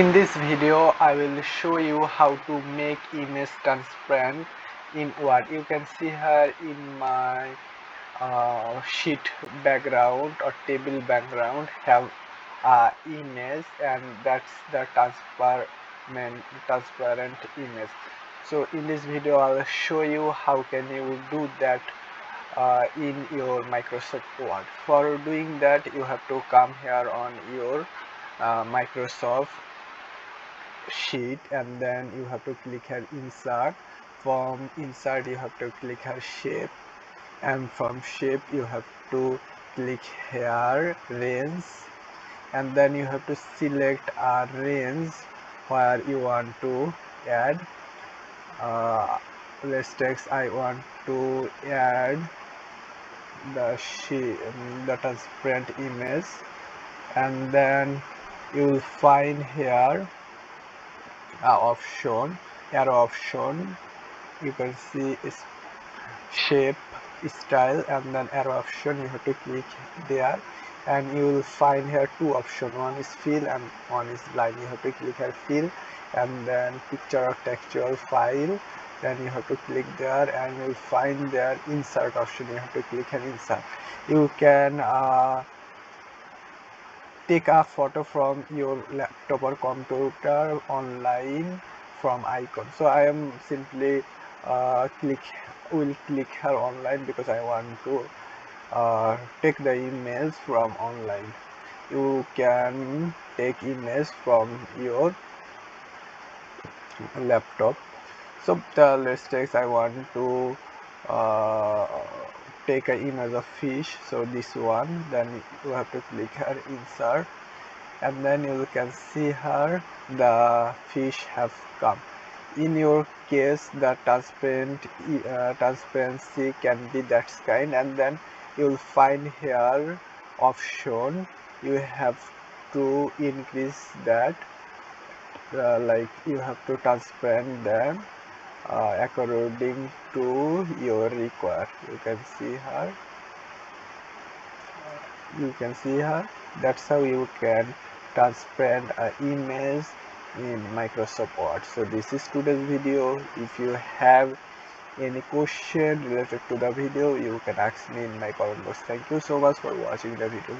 In this video, I will show you how to make image transparent in Word. You can see here in my sheet background or table background have image, and that's the transparent image. So in this video, I'll show you how can you do that in your Microsoft Word. For doing that, you have to come here on your Microsoft sheet, and then you have to click here insert. From insert you have to click here shape, and from shape you have to click here range, and then you have to select a range where you want to add let's take I want to add the transparent image, and then you will find here option, arrow option. You can see is shape, style, and then arrow option. You have to click there, and you will find here two options. One is fill and one is line. You have to click here fill, and then picture or textual file. Then you have to click there, and you will find there insert option. You have to click here insert. You can take a photo from your laptop or computer online from icon. So I am simply will click here online because I want to take the image from online. You can take image from your laptop. So let's take I want to uh, take an image of fish, so this one. Then you have to click here insert, and then you can see here the fish have come. In your case, the transparency can be that kind, and then you'll find here option. You have to increase that, like you have to transparent them according to your require. You can see here that's how you can transparent an image in Microsoft Word. So this is today's video. If you have any question related to the video, you can ask me in my comment box. Thank you so much for watching the video.